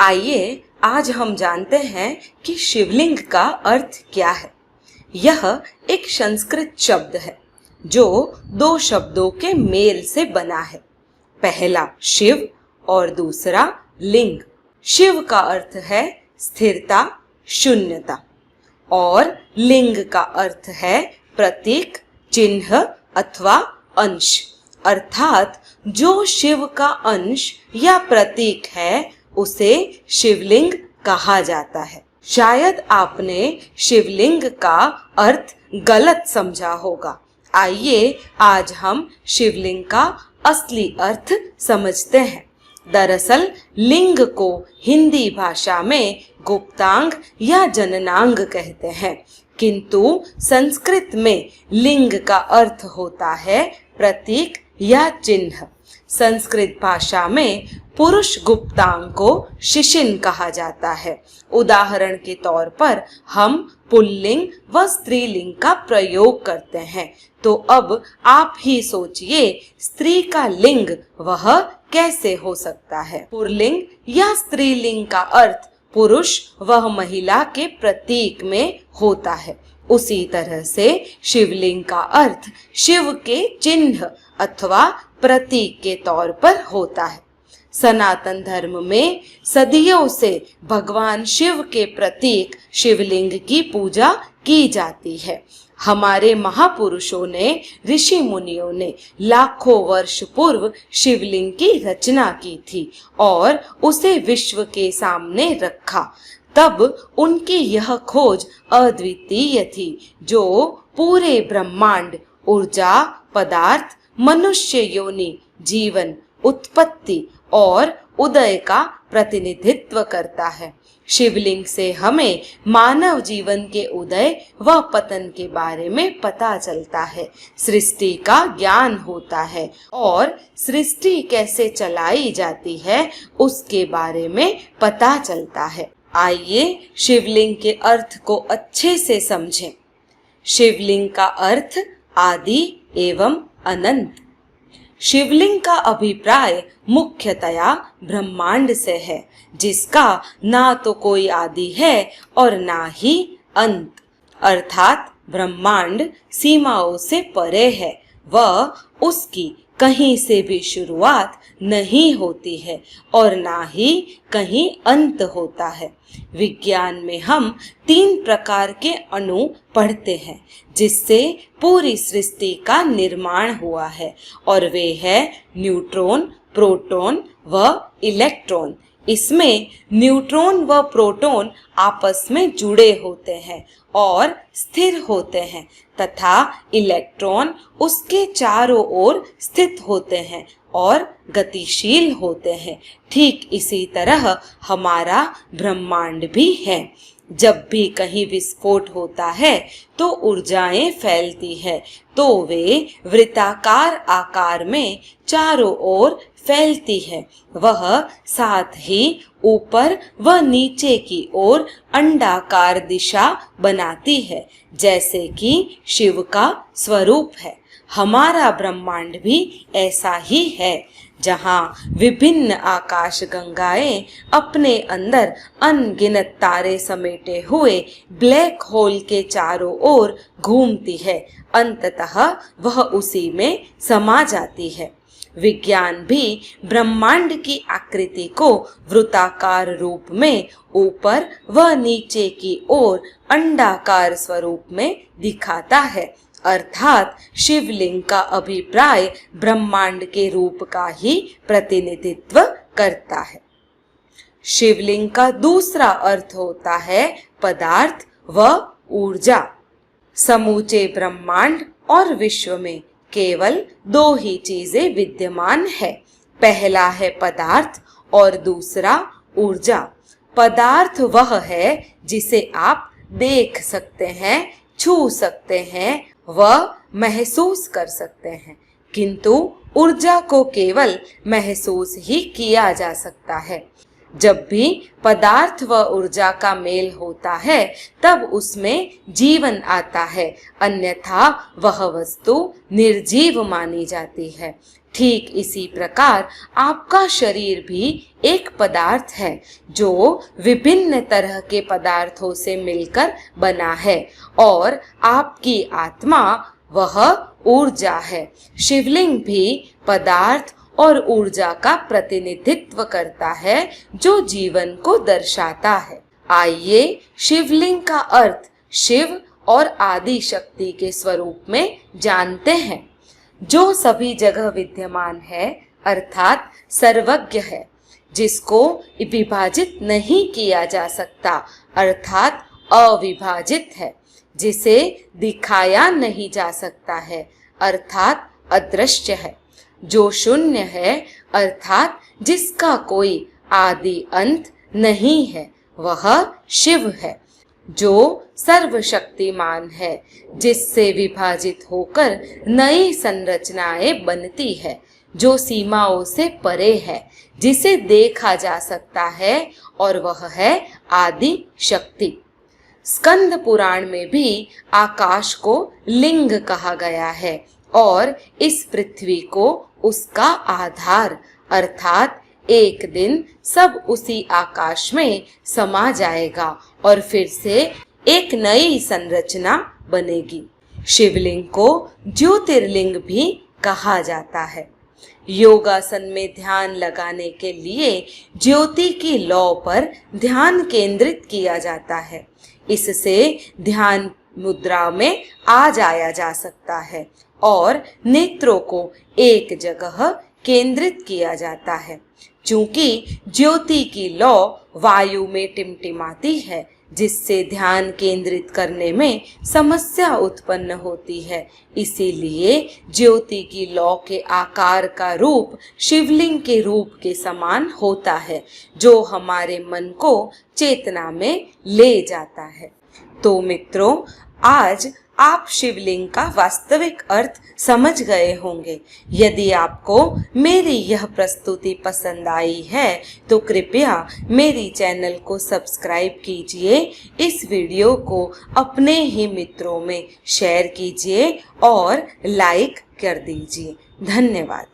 आइए आज हम जानते हैं कि शिवलिंग का अर्थ क्या है। यह एक संस्कृत शब्द है जो दो शब्दों के मेल से बना है। पहला शिव और दूसरा लिंग। शिव का अर्थ है स्थिरता, शून्यता, और लिंग का अर्थ है प्रतीक, चिन्ह अथवा अंश। अर्थात जो शिव का अंश या प्रतीक है उसे शिवलिंग कहा जाता है। शायद आपने शिवलिंग का अर्थ गलत समझा होगा। आइए आज हम शिवलिंग का असली अर्थ समझते हैं। दरअसल लिंग को हिंदी भाषा में गुप्तांग या जननांग कहते हैं, किंतु संस्कृत में लिंग का अर्थ होता है प्रतीक या चिन्ह। संस्कृत भाषा में पुरुष गुप्तांग को शिशिन कहा जाता है। उदाहरण के तौर पर हम पुल्लिंग व स्त्रीलिंग का प्रयोग करते हैं। तो अब आप ही सोचिए, स्त्री का लिंग वह कैसे हो सकता है। पुल्लिंग या स्त्रीलिंग का अर्थ पुरुष व महिला के प्रतीक में होता है। उसी तरह से शिवलिंग का अर्थ शिव के चिन्ह अथवा प्रतीक के तौर पर होता है। सनातन धर्म में सदियों से भगवान शिव के प्रतीक शिवलिंग की पूजा की जाती है। हमारे महापुरुषों ने, ऋषि मुनियों ने लाखों वर्ष पूर्व शिवलिंग की रचना की थी और उसे विश्व के सामने रखा। तब उनकी यह खोज अद्वितीय थी जो पूरे ब्रह्मांड, ऊर्जा, पदार्थ, मनुष्य योनि, जीवन, उत्पत्ति और उदय का प्रतिनिधित्व करता है। शिवलिंग से हमें मानव जीवन के उदय व पतन के बारे में पता चलता है, सृष्टि का ज्ञान होता है और सृष्टि कैसे चलाई जाती है उसके बारे में पता चलता है। आइए शिवलिंग के अर्थ को अच्छे से समझें। शिवलिंग का अर्थ आदि एवं अनंत। शिवलिंग का अभिप्राय मुख्यतया ब्रह्मांड से है, जिसका ना तो कोई आदि है और ना ही अंत। अर्थात ब्रह्मांड सीमाओं से परे है व उसकी कहीं से भी शुरुआत नहीं होती है और ना ही कहीं अंत होता है। विज्ञान में हम 3 प्रकार के अणु पढ़ते हैं जिससे पूरी सृष्टि का निर्माण हुआ है, और वे है न्यूट्रॉन, प्रोटॉन व इलेक्ट्रॉन। इसमें न्यूट्रॉन व प्रोटॉन आपस में जुड़े होते हैं और स्थिर होते हैं तथा इलेक्ट्रॉन उसके चारों ओर स्थित होते हैं और गतिशील होते हैं। ठीक इसी तरह हमारा ब्रह्मांड भी है। जब भी कहीं विस्फोट होता है तो ऊर्जाएं फैलती है, तो वे वृत्ताकार आकार में चारों ओर फैलती है। वह साथ ही ऊपर व नीचे की ओर अंडाकार दिशा बनाती है, जैसे कि शिव का स्वरूप है। हमारा ब्रह्मांड भी ऐसा ही है, जहाँ विभिन्न आकाश गंगाएं अपने अंदर अनगिनत तारे समेटे हुए ब्लैक होल के चारों ओर घूमती है। अंततः वह उसी में समा जाती है। विज्ञान भी ब्रह्मांड की आकृति को वृत्ताकार रूप में ऊपर व नीचे की ओर अंडाकार स्वरूप में दिखाता है। अर्थात शिवलिंग का अभिप्राय ब्रह्मांड के रूप का ही प्रतिनिधित्व करता है। शिवलिंग का दूसरा अर्थ होता है पदार्थ व ऊर्जा। समूचे ब्रह्मांड और विश्व में केवल 2 ही चीजें विद्यमान है। पहला है पदार्थ और दूसरा ऊर्जा। पदार्थ वह है जिसे आप देख सकते हैं, छू सकते हैं व महसूस कर सकते हैं, किंतु ऊर्जा को केवल महसूस ही किया जा सकता है। जब भी पदार्थ व ऊर्जा का मेल होता है तब उसमें जीवन आता है, अन्यथा वह वस्तु निर्जीव मानी जाती है। ठीक इसी प्रकार आपका शरीर भी एक पदार्थ है जो विभिन्न तरह के पदार्थों से मिलकर बना है, और आपकी आत्मा वह ऊर्जा है। शिवलिंग भी पदार्थ और ऊर्जा का प्रतिनिधित्व करता है जो जीवन को दर्शाता है। आइए शिवलिंग का अर्थ शिव और आदि शक्ति के स्वरूप में जानते हैं, जो सभी जगह विद्यमान है अर्थात सर्वज्ञ है, जिसको विभाजित नहीं किया जा सकता अर्थात अविभाजित है, जिसे दिखाया नहीं जा सकता है अर्थात अदृश्य है, जो शून्य है अर्थात जिसका कोई आदि अंत नहीं है वह शिव है, जो सर्वशक्तिमान है, जिससे विभाजित होकर नई संरचनाएं बनती है, जो सीमाओं से परे है, जिसे देखा जा सकता है, और वह है आदि शक्ति। स्कंद पुराण में भी आकाश को लिंग कहा गया है और इस पृथ्वी को उसका आधार, अर्थात एक दिन सब उसी आकाश में समा जाएगा और फिर से एक नई संरचना बनेगी। शिवलिंग को ज्योतिर्लिंग भी कहा जाता है। योगासन में ध्यान लगाने के लिए ज्योति की लौ पर ध्यान केंद्रित किया जाता है। इससे ध्यान मुद्रा में आ जाया जा सकता है और नेत्रों को एक जगह केंद्रित किया जाता है। चूंकि ज्योति की लौ वायु में टिमटिमाती है, जिससे ध्यान केंद्रित करने में समस्या उत्पन्न होती है, इसीलिए ज्योति की लौ के आकार का रूप शिवलिंग के रूप के समान होता है, जो हमारे मन को चेतना में ले जाता है। तो मित्रों, आज आप शिवलिंग का वास्तविक अर्थ समझ गए होंगे। यदि आपको मेरी यह प्रस्तुति पसंद आई है तो कृपया मेरी चैनल को सब्सक्राइब कीजिए, इस वीडियो को अपने ही मित्रों में शेयर कीजिए और लाइक कर दीजिए। धन्यवाद।